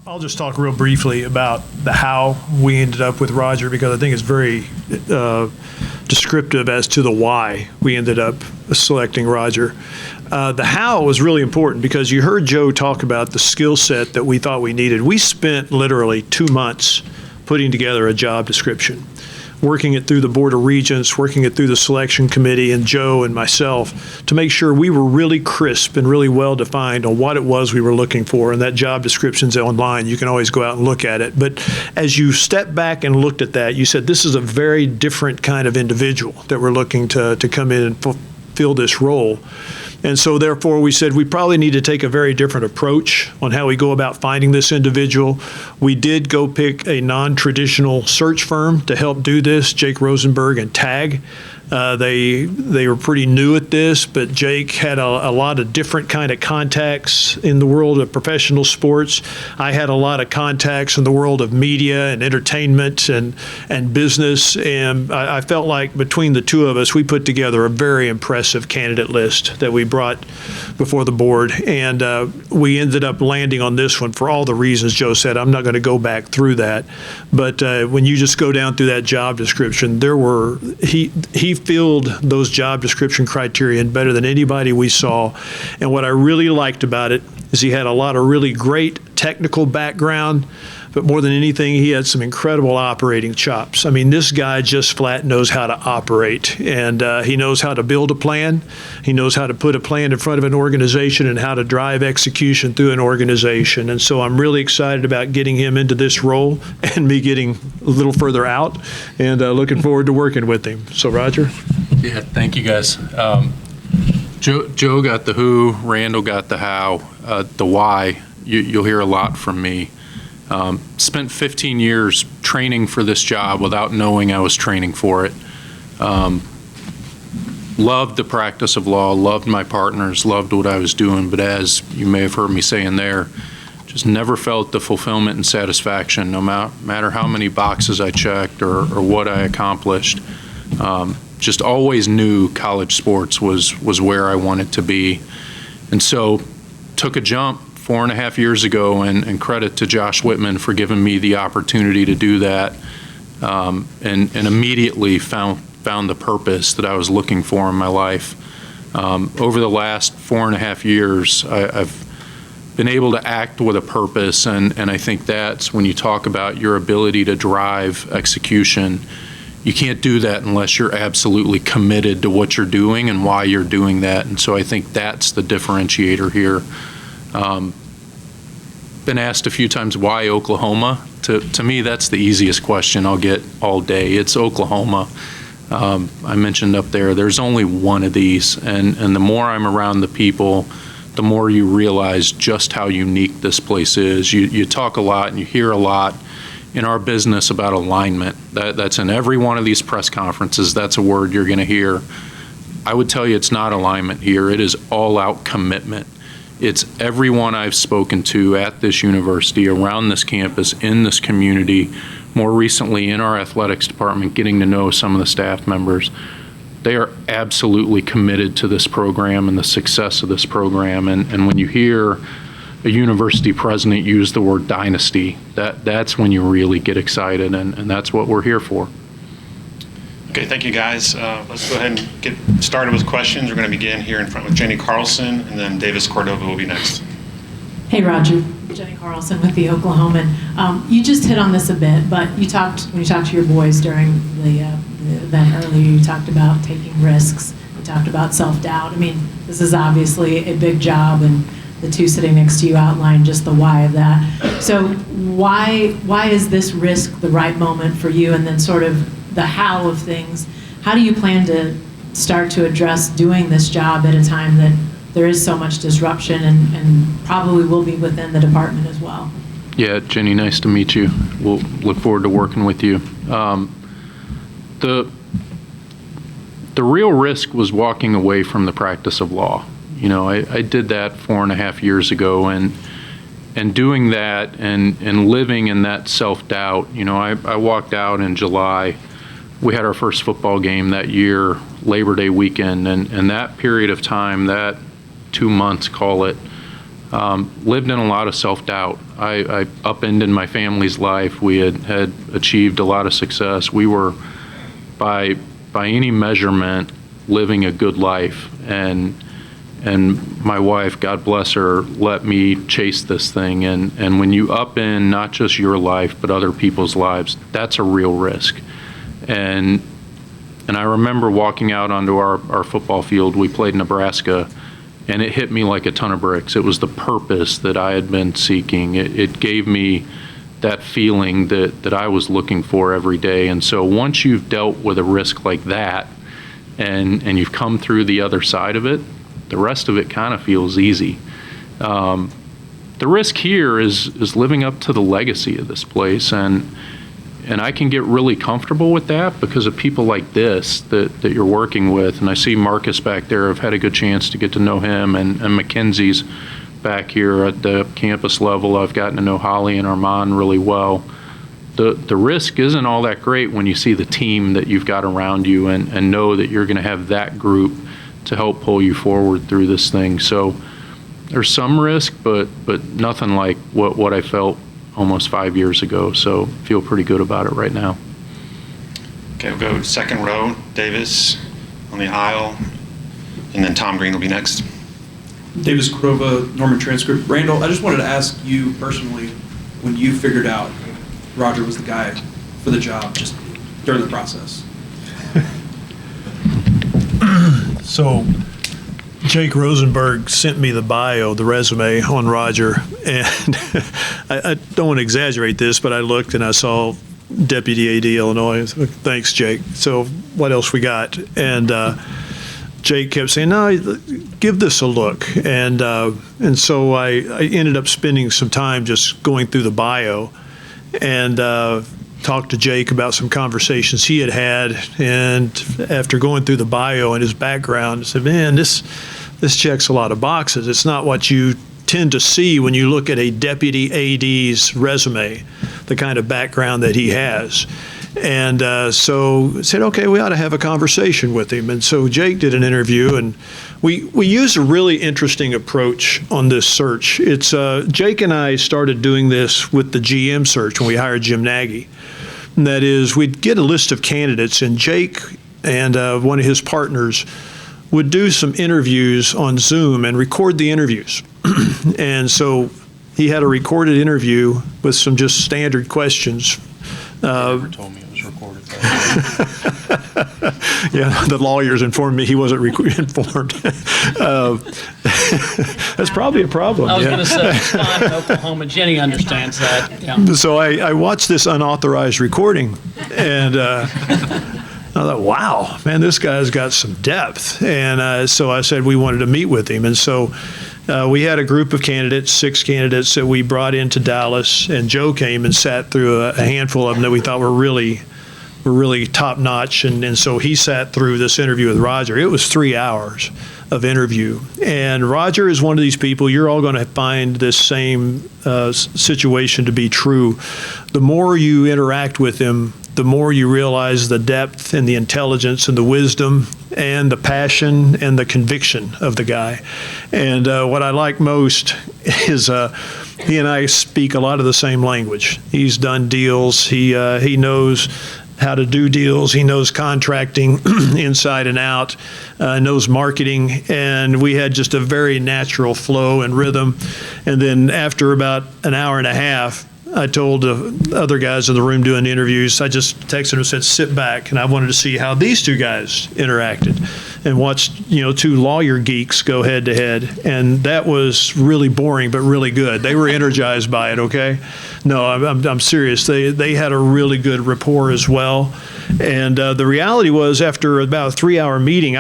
I'll just talk real briefly about the how we ended up with Roger, because I think it's very descriptive as to the why we ended up selecting Roger. The how was really important because you heard Joe talk about the skill set that we thought we needed. We spent literally 2 months putting together a job description, working it through the Board of Regents, working it through the selection committee, and Joe and myself to make sure we were really crisp and really well defined on what it was we were looking for. And that job description's online. You can always go out and look at it. But as you stepped back and looked at that, you said this is a very different kind of individual that we're looking to come in and fulfill this role. And so therefore we said we probably need to take a very different approach on how we go about finding this individual. We did go pick a non-traditional search firm to help do this, Jake Rosenberg and TAG. They were pretty new at this, but Jake had a lot of different kind of contacts in the world of professional sports. I had a lot of contacts in the world of media and entertainment and business, and I felt like between the two of us, we put together a very impressive candidate list that we brought before the board, and we ended up landing on this one for all the reasons Joe said. I'm not going to go back through that, but when you just go down through that job description, he filled those job description criteria better than anybody we saw. And what I really liked about it is he had a lot of really great technical background, but more than anything, he had some incredible operating chops. I mean, this guy just flat knows how to operate, and he knows how to build a plan. He knows how to put a plan in front of an organization and how to drive execution through an organization. And so I'm really excited about getting him into this role and me getting a little further out, and looking forward to working with him. So, Roger? Yeah, thank you, guys. Joe got the who, Randall got the how, the why. You'll hear a lot from me. Spent 15 years training for this job without knowing I was training for it. Loved the practice of law, loved my partners, loved what I was doing, but as you may have heard me saying there, just never felt the fulfillment and satisfaction, no matter how many boxes I checked or what I accomplished. Just always knew college sports was where I wanted to be. And so took a jump 4.5 years ago, and credit to Josh Whitman for giving me the opportunity to do that, and immediately found the purpose that I was looking for in my life. Over the last 4.5 years, I've been able to act with a purpose, and I think that's when you talk about your ability to drive execution. You can't do that unless you're absolutely committed to what you're doing and why you're doing that, and so I think that's the differentiator here. Been asked a few times why Oklahoma. To me, that's the easiest question I'll get all day. It's Oklahoma. I mentioned up there, there's only one of these, and the more I'm around the people, the more you realize just how unique this place is. You talk a lot and you hear a lot in our business about alignment. That's in every one of these press conferences. That's a word you're going to hear. I would tell you it's not alignment here. It is all-out commitment. It's everyone I've spoken to at this university, around this campus, in this community, more recently in our athletics department, getting to know some of the staff members. They are absolutely committed to this program and the success of this program. And when you hear a university president use the word dynasty, that's when you really get excited, and that's what we're here for. Okay, thank you, guys. Let's go ahead and get started with questions. We're going to begin here in front with Jenny Carlson, and then Davis Cordova will be next. Hey, Roger. Jenny Carlson with the Oklahoman. You just hit on this a bit, but when you talked to your boys during the event earlier, you talked about taking risks. You talked about self-doubt. I mean, this is obviously a big job, and the two sitting next to you outlined just the why of that. So why is this risk the right moment for you, and then sort of the how of things? How do you plan to start to address doing this job at a time that there is so much disruption and probably will be within the department as well? Yeah, Jenny, nice to meet you. We'll look forward to working with you. The real risk was walking away from the practice of law. You know, I did that 4.5 years ago, and doing that and living in that self-doubt. You know, I walked out in July. We had our first football game that year, Labor Day weekend, and that period of time, that 2 months, call it, lived in a lot of self-doubt. I upended my family's life. We had achieved a lot of success. We were, by any measurement, living a good life. And my wife, God bless her, let me chase this thing. And when you upend not just your life, but other people's lives, that's a real risk. And I remember walking out onto our football field. We played Nebraska, and it hit me like a ton of bricks. It was the purpose that I had been seeking. It gave me that feeling that I was looking for every day. And so once you've dealt with a risk like that, and you've come through the other side of it, the rest of it kind of feels easy. The risk here is living up to the legacy of this place, and I can get really comfortable with that because of people like this that you're working with. And I see Marcus back there. I've had a good chance to get to know him, and Mackenzie's back here at the campus level. I've gotten to know Holly and Armand really well. The risk isn't all that great when you see the team that you've got around you and know that you're going to have that group to help pull you forward through this thing. So there's some risk, but nothing like what I felt almost 5 years ago. So feel pretty good about it right now. Okay, we'll go second row, Davis on the aisle, and then Tom Green will be next. Davis Cordova, Norman Transcript. Randall, I just wanted to ask you personally, when you figured out Roger was the guy for the job, just during the process. So Jake Rosenberg sent me the bio, the resume on Roger, and I don't want to exaggerate this, but I looked and I saw Deputy AD Illinois. Thanks, Jake. So what else we got? And Jake kept saying, no, give this a look. And so I ended up spending some time just going through the bio and talked to Jake about some conversations he had. And after going through the bio and his background, I said, man, this checks a lot of boxes. It's not what you tend to see when you look at a deputy AD's resume, the kind of background that he has. And so I said, okay, we ought to have a conversation with him. And so Jake did an interview, and we used a really interesting approach on this search. It's Jake and I started doing this with the GM search when we hired Jim Nagy. And that is, we'd get a list of candidates, and Jake and one of his partners would do some interviews on Zoom and record the interviews. And so he had a recorded interview with some just standard questions. Never told me it was recorded. Yeah, the lawyers informed me he wasn't informed. That's probably a problem. I was going to say, it's fine in Oklahoma. Jenny understands that. Yeah. So I watched this unauthorized recording, and I thought, wow, man, this guy's got some depth. And so I said we wanted to meet with him. And so we had a group of candidates, 6 candidates that we brought into Dallas, and Joe came and sat through a handful of them that we thought were really top notch. And so he sat through this interview with Roger. It was 3 hours of interview. And Roger is one of these people, you're all going to find this same situation to be true. The more you interact with him, the more you realize the depth and the intelligence and the wisdom and the passion and the conviction of the guy. And what I like most is he and I speak a lot of the same language. He's done deals. He knows how to do deals. He knows contracting inside and out, knows marketing, and we had just a very natural flow and rhythm. And then after about an hour and a half, I told the other guys in the room doing the interviews, I just texted them and said, sit back, and I wanted to see how these 2 guys interacted and watched, 2 lawyer geeks go head to head. And that was really boring, but really good. They were energized by it, okay? No, I'm serious. They had a really good rapport as well. And the reality was, after about a 3-hour meeting,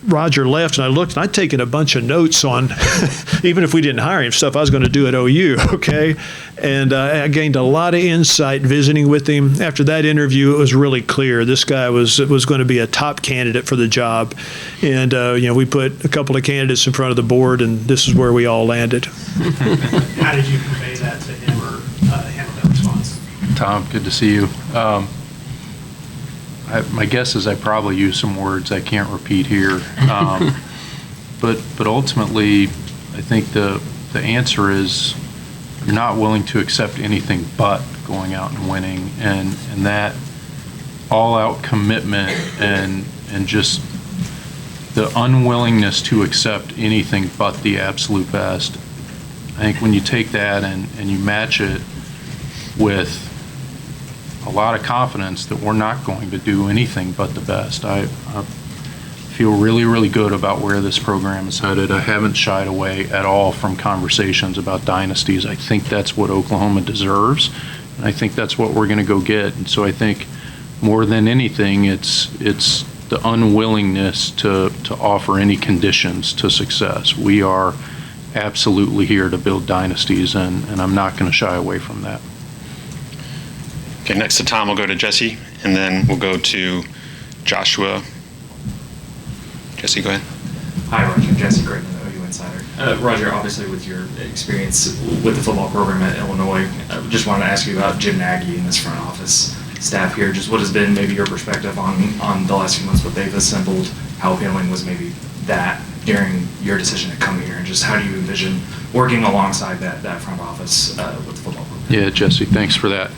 Roger left, and I looked, and I'd taken a bunch of notes on, even if we didn't hire him, stuff I was going to do at OU, okay? And I gained a lot of insight visiting with him. After that interview, it was really clear this guy was going to be a top candidate for the job. And, we put a couple of candidates in front of the board, and this is where we all landed. How did you convey that to him or handle that response? Tom, good to see you. My guess is I probably use some words I can't repeat here. But ultimately, I think the answer is you're not willing to accept anything but going out and winning, and that all-out commitment and just the unwillingness to accept anything but the absolute best. I think when you take that and you match it with a lot of confidence that we're not going to do anything but the best, I feel really, really good about where this program is headed. I haven't shied away at all from conversations about dynasties. I think that's what Oklahoma deserves, and I think that's what we're going to go get. And so I think more than anything, it's the unwillingness to offer any conditions to success. We are absolutely here to build dynasties, and I'm not going to shy away from that. Okay, next to Tom, we'll go to Jesse, and then we'll go to Joshua. Jesse, go ahead. Hi, Roger. Jesse Graydon, the OU Insider. Roger, obviously with your experience with the football program at Illinois, I just wanted to ask you about Jim Nagy and this front office staff here. Just what has been maybe your perspective on the last few months, what they've assembled, how appealing was maybe that during your decision to come here, and just how do you envision working alongside that front office with the football program? Yeah, Jesse, thanks for that.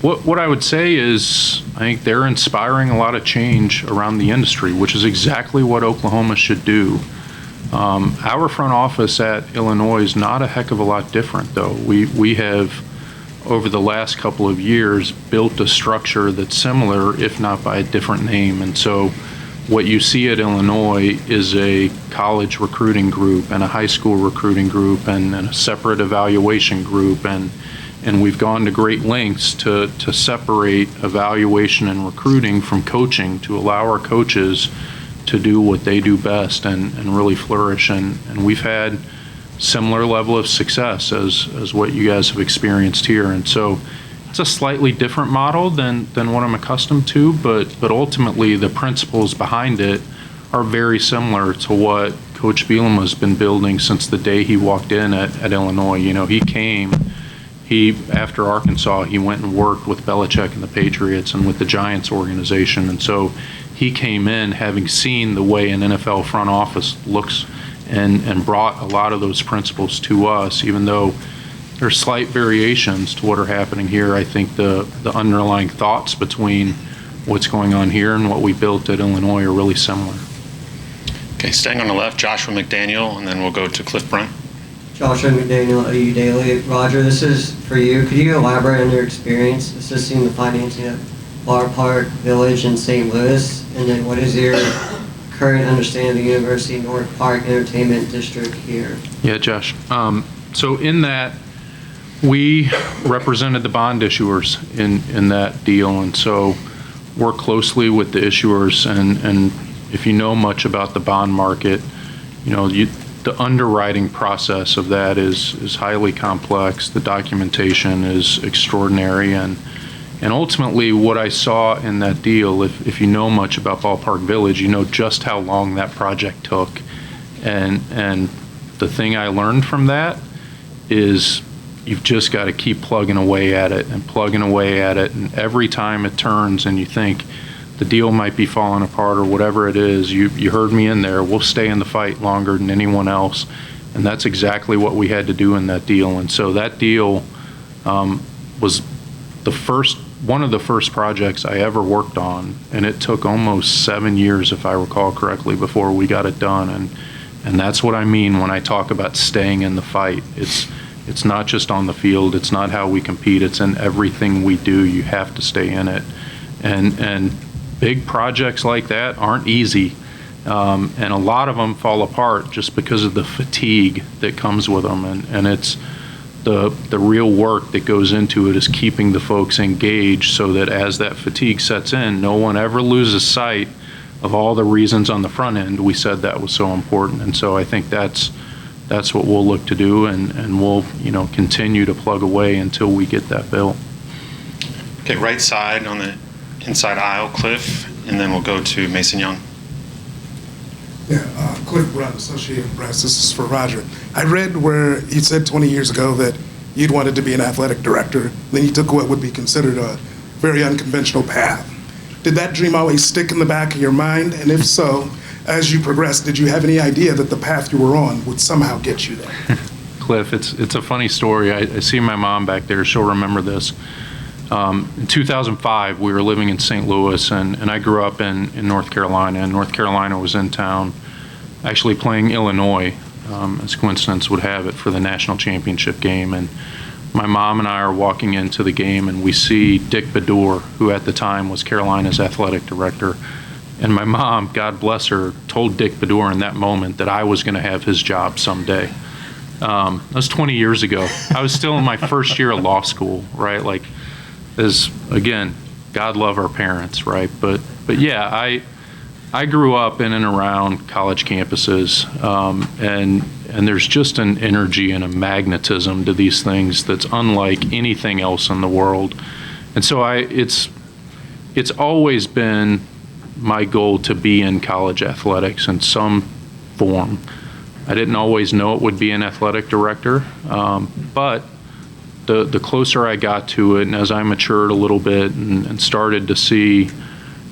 What I would say is I think they're inspiring a lot of change around the industry, which is exactly what Oklahoma should do. Our front office at Illinois is not a heck of a lot different, though. We have, over the last couple of years, built a structure that's similar, if not by a different name. And so what you see at Illinois is a college recruiting group and a high school recruiting group and a separate evaluation group, and we've gone to great lengths to separate evaluation and recruiting from coaching to allow our coaches to do what they do best and really flourish. And we've had similar level of success as what you guys have experienced here. And so it's a slightly different model than what I'm accustomed to, but ultimately the principles behind it are very similar to what Coach Bielema has been building since the day he walked in at Illinois. You know, after Arkansas, he went and worked with Belichick and the Patriots and with the Giants organization. And so he came in having seen the way an NFL front office looks and brought a lot of those principles to us, even though there's slight variations to what are happening here. I think the underlying thoughts between what's going on here and what we built at Illinois are really similar. Okay, staying on the left, Joshua McDaniel, and then we'll go to Cliff Brunt. Joshua McDaniel, OU Daily. Roger, this is for you. Could you elaborate on your experience assisting the financing of Flower Park Village in St. Louis? And then what is your current understanding of the University North Park Entertainment District here? Yeah, Josh. So in that, we represented the bond issuers in that deal, and so work closely with the issuers. And if you know much about the bond market, you know, the underwriting process of that is highly complex. The documentation is extraordinary, and ultimately what I saw in that deal, if you know much about Ballpark Village, you know just how long that project took. And the thing I learned from that is you've just got to keep plugging away at it and plugging away at it, and every time it turns and you think the deal might be falling apart or whatever it is, you heard me in there, we'll stay in the fight longer than anyone else. And that's exactly what we had to do in that deal. And so that deal was one of the first projects I ever worked on, and it took almost 7 years, if I recall correctly, before we got it done. And that's what I mean when I talk about staying in the fight. It's not just on the field, it's not how we compete, it's in everything we do. You have to stay in it. And big projects like that aren't easy, and a lot of them fall apart just because of the fatigue that comes with them. And it's the real work that goes into it is keeping the folks engaged so that as that fatigue sets in, no one ever loses sight of all the reasons on the front end we said that was so important. And so I think that's what we'll look to do, and we'll continue to plug away until we get that built. Okay, right side on the inside aisle, Cliff, and then we'll go to Mason Young. Yeah, Cliff Brunt, Associated Press. This is for Roger. I read where you said 20 years ago that you'd wanted to be an athletic director. Then you took what would be considered a very unconventional path. Did that dream always stick in the back of your mind? And if so, as you progressed, did you have any idea that the path you were on would somehow get you there? Cliff, it's a funny story. I see my mom back there. She'll remember this. In 2005, we were living in St. Louis, and I grew up in North Carolina, and North Carolina was in town actually playing Illinois, as coincidence would have it, for the national championship game. And my mom and I are walking into the game, and we see Dick Bedour, who at the time was Carolina's athletic director. And my mom, God bless her, told Dick Bedour in that moment that I was going to have his job someday. That was 20 years ago. I was still in my first year of law school, right? Like, again, God love our parents, right? But yeah, I grew up in and around college campuses, and there's just an energy and a magnetism to these things that's unlike anything else in the world. And so it's always been my goal to be in college athletics in some form. I didn't always know it would be an athletic director, but the closer I got to it, and as I matured a little bit and started to see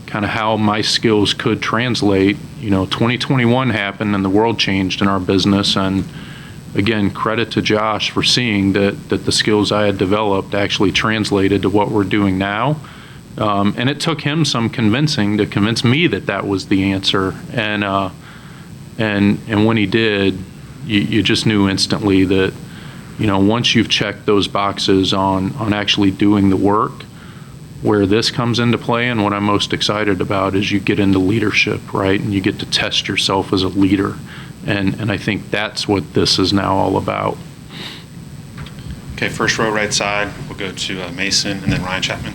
kind of how my skills could translate, 2021 happened and the world changed in our business. And again, credit to Josh for seeing that the skills I had developed actually translated to what we're doing now. And it took him some convincing to convince me that was the answer. And when he did, you just knew instantly that, once you've checked those boxes on actually doing the work, where this comes into play and what I'm most excited about is you get into leadership, right? And you get to test yourself as a leader. And I think that's what this is now all about. Okay, first row right side, we'll go to Mason and then Ryan Chapman.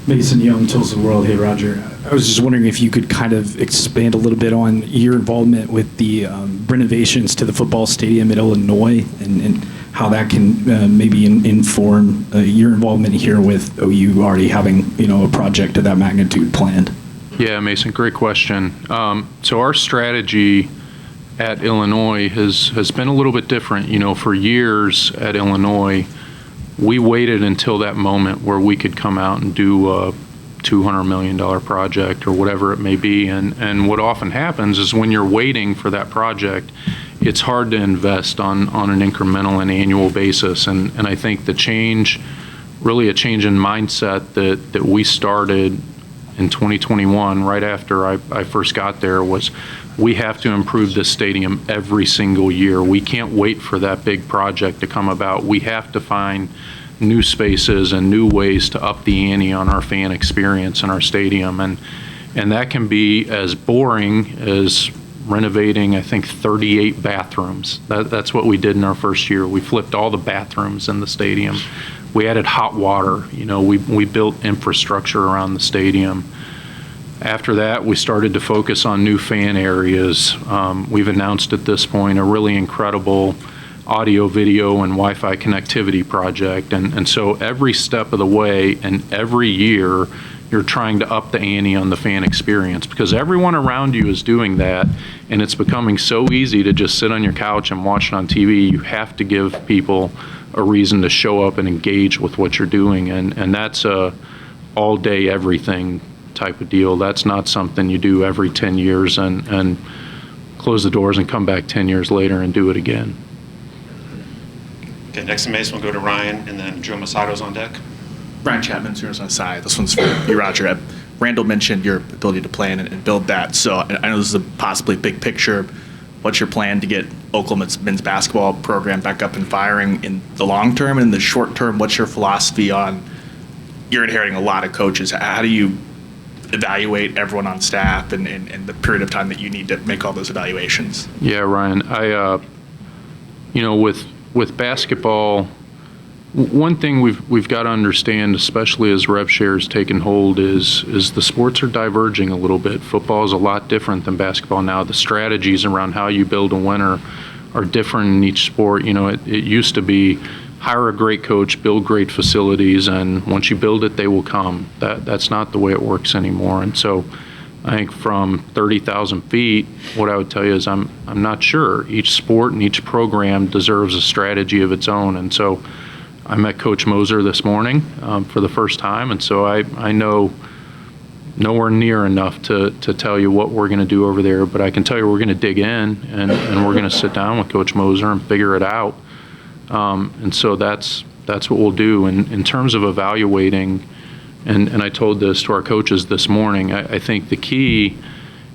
Mason Young, Tulsa World. Hey, Roger. I was just wondering if you could kind of expand a little bit on your involvement with the renovations to the football stadium at Illinois and how that can maybe inform your involvement here with OU already having, a project of that magnitude planned. Yeah, Mason, great question. So our strategy at Illinois has been a little bit different. For years at Illinois, we waited until that moment where we could come out and do a $200 million project or whatever it may be. And what often happens is when you're waiting for that project, it's hard to invest on an incremental and annual basis. And I think the change, really a change in mindset that we started in 2021, right after I first got there, was we have to improve this stadium every single year. We can't wait for that big project to come about. We have to find new spaces and new ways to up the ante on our fan experience in our stadium. And that can be as boring as renovating, I think, 38 bathrooms. That's what we did in our first year. We flipped all the bathrooms in the stadium. We added hot water. We built infrastructure around the stadium. After that, we started to focus on new fan areas. We've announced at this point a really incredible audio, video, and Wi-Fi connectivity project. And so every step of the way and every year, you're trying to up the ante on the fan experience because everyone around you is doing that, and it's becoming so easy to just sit on your couch and watch it on TV. You have to give people a reason to show up and engage with what you're doing, and that's a all day everything type of deal. That's not something you do every 10 years and close the doors and come back 10 years later and do it again. Okay, next to Mason, we'll go to Ryan, and then Joe Masato's on deck. Ryan Chapman, Sooners on side. This one's for you, Roger. Randall mentioned your ability to plan and build that. So I know this is a possibly big picture. What's your plan to get Oklahoma's men's basketball program back up and firing in the long term? And in the short term, what's your philosophy on, you're inheriting a lot of coaches. How do you evaluate everyone on staff and the period of time that you need to make all those evaluations? Yeah, Ryan, with basketball, one thing we've got to understand, especially as rev share is taking hold, is the sports are diverging a little bit. Football is a lot different than basketball now. The strategies around how you build a winner are different in each sport. It used to be hire a great coach, build great facilities, and once you build it, they will come. That's not the way it works anymore. And so I think from 30,000 feet, what I would tell you is I'm not sure. Each sport and each program deserves a strategy of its own. And so I met Coach Moser this morning for the first time, and so I know nowhere near enough to tell you what we're going to do over there, but I can tell you we're going to dig in and we're going to sit down with Coach Moser and figure it out. And so that's what we'll do. And in terms of evaluating, and I told this to our coaches this morning, I think the key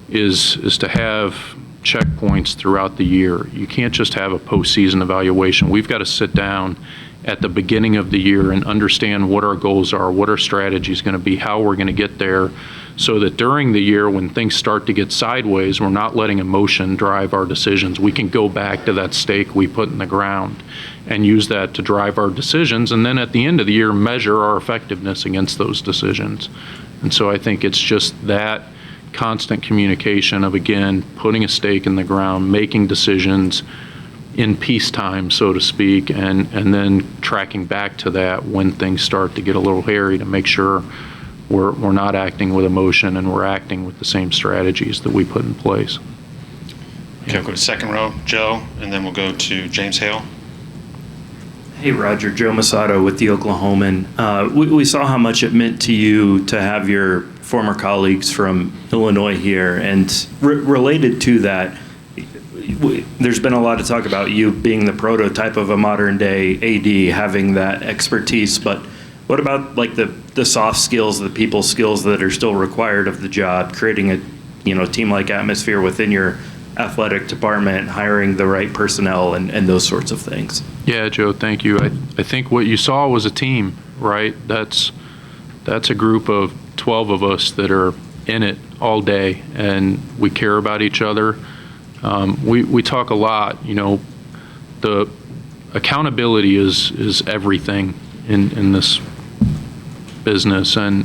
is to have checkpoints throughout the year. You can't just have a postseason evaluation. We've got to sit down at the beginning of the year and understand what our goals are, what our strategy is going to be, how we're going to get there, so that during the year when things start to get sideways, we're not letting emotion drive our decisions. We can go back to that stake we put in the ground and use that to drive our decisions, and then at the end of the year measure our effectiveness against those decisions. And so I think it's just that constant communication of, again, putting a stake in the ground, making decisions in peacetime, so to speak, and then tracking back to that when things start to get a little hairy to make sure we're not acting with emotion and we're acting with the same strategies that we put in place. Okay, we'll go to second row, Joe, and then we'll go to James Hale. Hey, Roger. Joe Masato with the Oklahoman. We saw how much it meant to you to have your former colleagues from Illinois here, and related to that, there's been a lot of talk about you being the prototype of a modern day AD, having that expertise, but what about like the soft skills, the people skills that are still required of the job, creating a team-like atmosphere within your athletic department, hiring the right personnel and those sorts of things? Yeah, Joe, thank you. I think what you saw was a team, right? That's a group of 12 of us that are in it all day, and we care about each other. We talk a lot, the accountability is everything in this business. And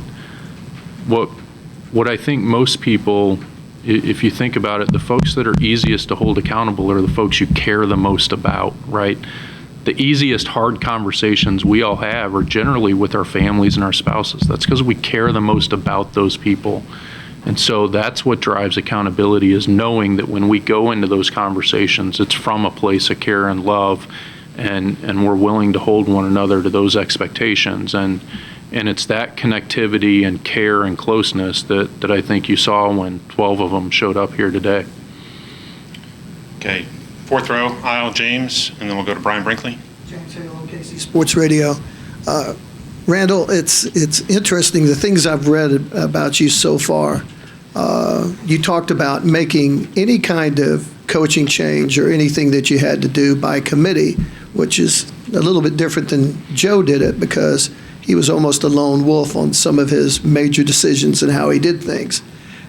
what I think most people, if you think about it, the folks that are easiest to hold accountable are the folks you care the most about, right? The easiest hard conversations we all have are generally with our families and our spouses. That's because we care the most about those people. And so that's what drives accountability, is knowing that when we go into those conversations, it's from a place of care and love, and we're willing to hold one another to those expectations. And it's that connectivity and care and closeness that I think you saw when 12 of them showed up here today. Okay, fourth row, aisle, James, and then we'll go to Brian Brinkley. James Hale, KC Sports Radio. Randall, it's interesting, the things I've read about you so far. You talked about making any kind of coaching change or anything that you had to do by committee, which is a little bit different than Joe did it, because he was almost a lone wolf on some of his major decisions and how he did things.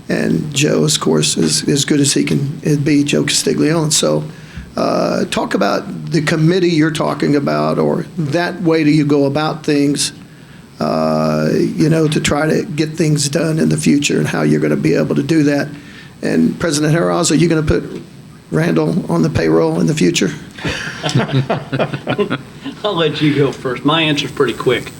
And Joe, of course, is as good as he can be, Joe Castiglione. So talk about the committee you're talking about, or that way do you go about things, to try to get things done in the future, and how you're going to be able to do that. And President Harroz, are you going to put Randall on the payroll in the future? I'll let you go first. My answer's pretty quick.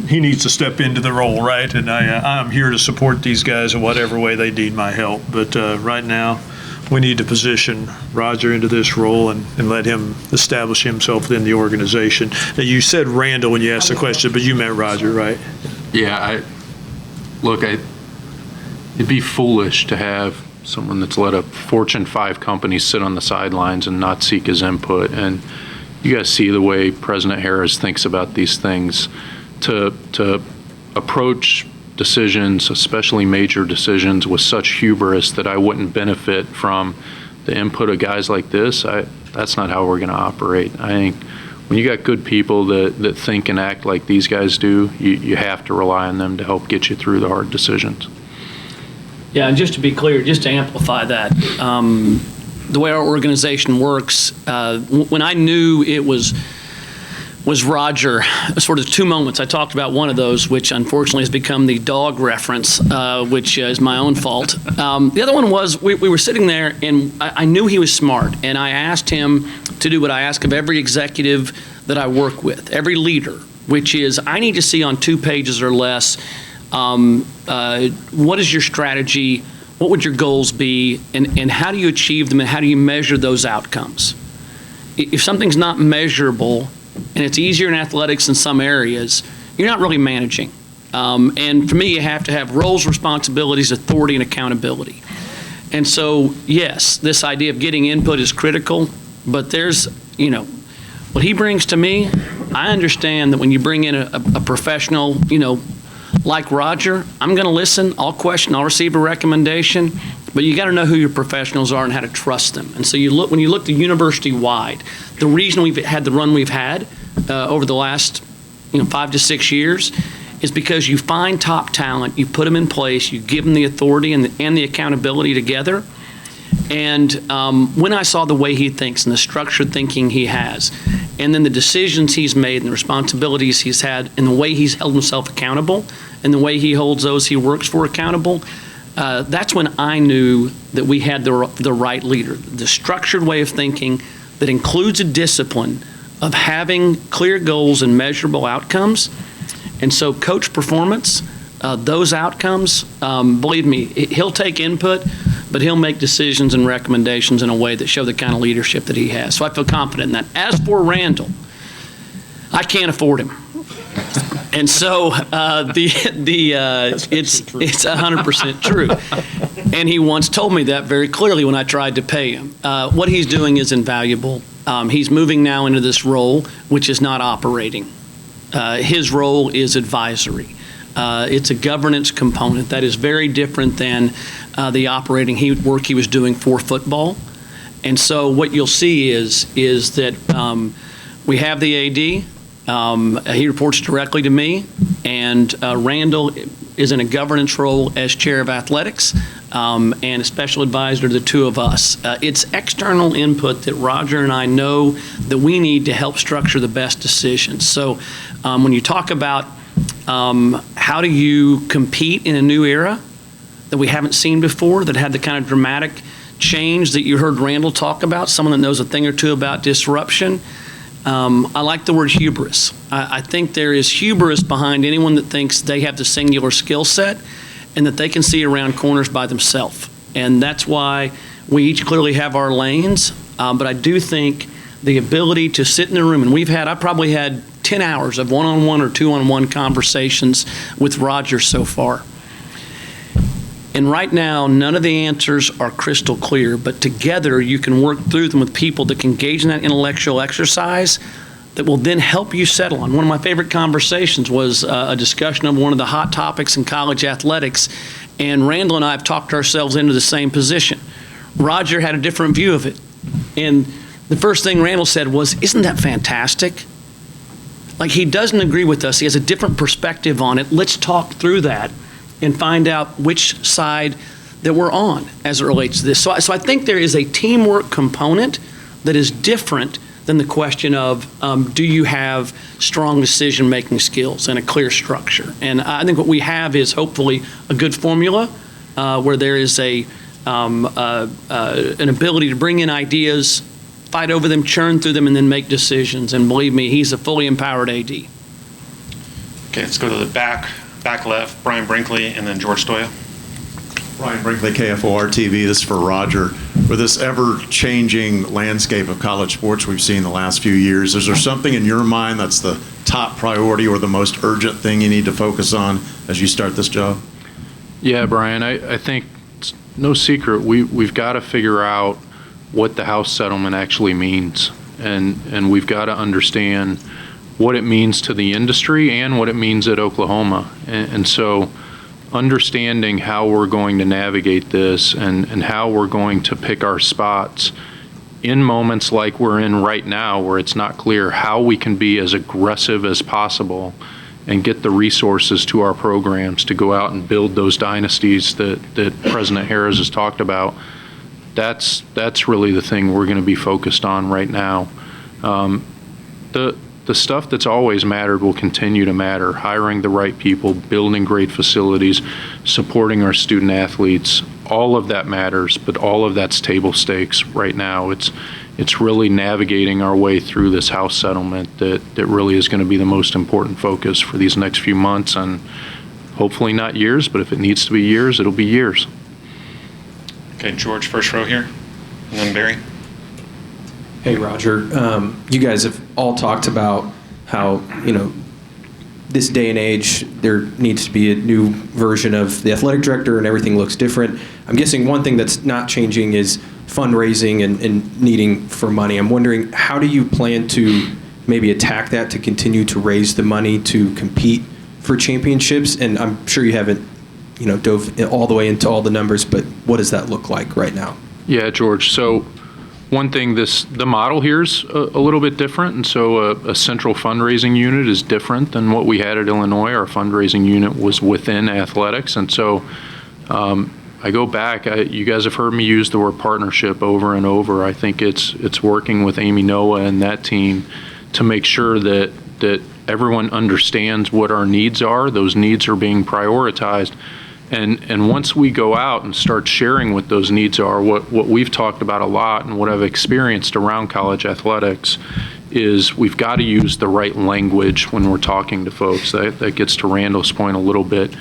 He needs to step into the role, right? And I'm here to support these guys in whatever way they need my help. But right now, we need to position Roger into this role and let him establish himself within the organization. Now, you said Randall when you asked the question, but you meant Roger, right? Yeah, it'd be foolish to have someone that's led a Fortune 5 company sit on the sidelines and not seek his input. And you guys see the way President Harris thinks about these things. To approach decisions, especially major decisions, with such hubris that I wouldn't benefit from the input of guys like this, that's not how we're going to operate. I think when you got good people that think and act like these guys do, you have to rely on them to help get you through the hard decisions. Yeah, and just to be clear, just to amplify that, the way our organization works, when I knew it was Roger, sort of two moments. I talked about one of those, which unfortunately has become the dog reference, which is my own fault. The other one was we were sitting there, and I knew he was smart, and I asked him to do what I ask of every executive that I work with, every leader, which is I need to see on 2 pages or less, what is your strategy, what would your goals be, and how do you achieve them, and how do you measure those outcomes? If something's not measurable, and it's easier in athletics in some areas, you're not really managing. And for me, you have to have roles, responsibilities, authority, and accountability. And so, yes, this idea of getting input is critical, but there's, what he brings to me, I understand that when you bring in a professional, like Roger, I'm going to listen, I'll question, I'll receive a recommendation, but you got to know who your professionals are and how to trust them. And so when you look the university-wide, the reason we've had the run we've had over the last 5 to 6 years is because you find top talent, you put them in place, you give them the authority and the accountability together. And when I saw the way he thinks and the structured thinking he has, and then the decisions he's made and the responsibilities he's had and the way he's held himself accountable and the way he holds those he works for accountable, that's when I knew that we had the right leader. The structured way of thinking that includes a discipline of having clear goals and measurable outcomes. And so coach performance, those outcomes, believe me, he'll take input, but he'll make decisions and recommendations in a way that show the kind of leadership that he has. So I feel confident in that. As for Randall, I can't afford him. And so it's 100% true. And he once told me that very clearly when I tried to pay him. What he's doing is invaluable. He's moving now into this role, which is not operating. His role is advisory. It's a governance component that is very different than the operating work he was doing for football. And so what you'll see is that we have the AD. He reports directly to me, and Randall is in a governance role as chair of athletics and a special advisor to the two of us. It's external input that Roger and I know that we need to help structure the best decisions. So when you talk about how do you compete in a new era that we haven't seen before, that had the kind of dramatic change that you heard Randall talk about, someone that knows a thing or two about disruption, I like the word hubris. I think there is hubris behind anyone that thinks they have the singular skill set and that they can see around corners by themselves. And that's why we each clearly have our lanes, but I do think the ability to sit in the room, and I probably had 10 hours of one-on-one or two-on-one conversations with Roger so far. And right now, none of the answers are crystal clear, but together you can work through them with people that can engage in that intellectual exercise that will then help you settle on. One of my favorite conversations was a discussion of one of the hot topics in college athletics, and Randall and I have talked ourselves into the same position. Roger had a different view of it. And the first thing Randall said was, "Isn't that fantastic?" Like, he doesn't agree with us. He has a different perspective on it. Let's talk through that and find out which side that we're on as it relates to this. So I think there is a teamwork component that is different than the question of do you have strong decision-making skills and a clear structure. And I think what we have is hopefully a good formula where there is an ability to bring in ideas, fight over them, churn through them, and then make decisions. And believe me, he's a fully empowered AD. Okay, let's go to the back left, Brian Brinkley, and then George Stoya. Brian Brinkley, KFOR TV. This is for Roger. For this ever-changing landscape of college sports we've seen the last few years, is there something in your mind that's the top priority or the most urgent thing you need to focus on as you start this job? Yeah, Brian, I think it's no secret. We've got to figure out what the House settlement actually means, and we've got to understand what it means to the industry and what it means at Oklahoma. And so understanding how we're going to navigate this and how we're going to pick our spots in moments like we're in right now, where it's not clear how we can be as aggressive as possible and get the resources to our programs to go out and build those dynasties that President Harris has talked about. That's really the thing we're going to be focused on right now. The stuff that's always mattered will continue to matter. Hiring the right people, building great facilities, supporting our student athletes, all of that matters, but all of that's table stakes right now. It's really navigating our way through this House settlement that really is going to be the most important focus for these next few months, and hopefully not years, but if it needs to be years, it'll be years. Okay, George, first row here, and then Barry. Hey, Roger. You guys have all talked about how, this day and age, there needs to be a new version of the athletic director and everything looks different. I'm guessing one thing that's not changing is fundraising and needing for money. I'm wondering, how do you plan to maybe attack that to continue to raise the money to compete for championships? And I'm sure you haven't, dove all the way into all the numbers, but what does that look like right now? Yeah, George. So one thing, the model here is a little bit different, and so a central fundraising unit is different than what we had at Illinois. Our fundraising unit was within athletics, and so I go back. You guys have heard me use the word partnership over and over. I think it's working with Amy Noah and that team to make sure that everyone understands what our needs are. Those needs are being prioritized. And once we go out and start sharing what those needs are, what we've talked about a lot and what I've experienced around college athletics is we've got to use the right language when we're talking to folks. That gets to Randall's point a little bit.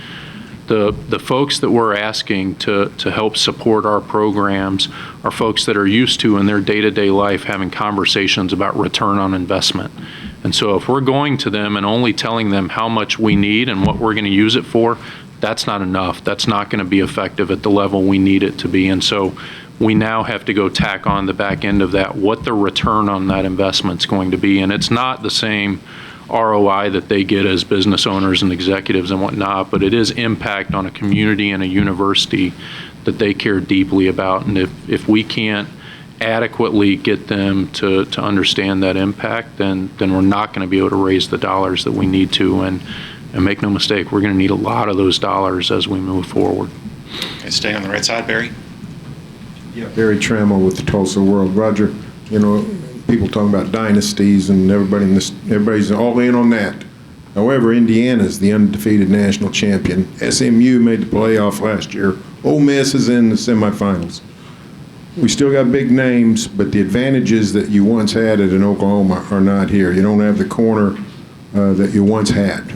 The folks that we're asking to help support our programs are folks that are used to in their day-to-day life having conversations about return on investment. And so if we're going to them and only telling them how much we need and what we're going to use it for, that's not enough. That's not going to be effective at the level we need it to be. And so we now have to go tack on the back end of that, what the return on that investment's going to be. And it's not the same ROI that they get as business owners and executives and whatnot, but it is impact on a community and a university that they care deeply about. And if we can't adequately get them to understand that impact, then we're not going to be able to raise the dollars that we need to. And make no mistake, we're going to need a lot of those dollars as we move forward. Okay, staying on the right side, Barry. Yeah, Barry Trammell with the Tulsa World. Roger, people talking about dynasties and everybody's all in on that. However, Indiana's the undefeated national champion. SMU made the playoff last year. Ole Miss is in the semifinals. We still got big names, but the advantages that you once had at an Oklahoma are not here. You don't have the corner that you once had.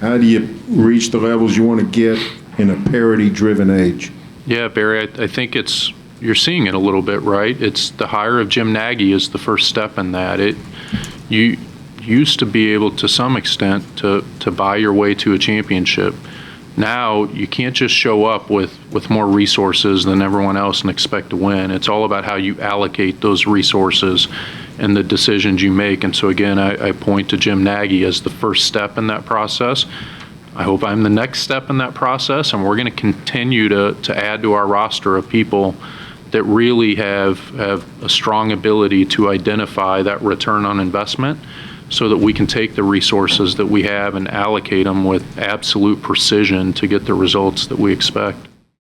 How do you reach the levels you want to get in a parity-driven age? Yeah, Barry, I think you're seeing it a little bit, right? It's the hire of Jim Nagy is the first step in that. You used to be able, to some extent, to buy your way to a championship. Now, you can't just show up with more resources than everyone else and expect to win. It's all about how you allocate those resources and the decisions you make. And so again, I point to Jim Nagy as the first step in that process. I hope I'm the next step in that process, and we're going to continue to add to our roster of people that really have a strong ability to identify that return on investment so that we can take the resources that we have and allocate them with absolute precision to get the results that we expect.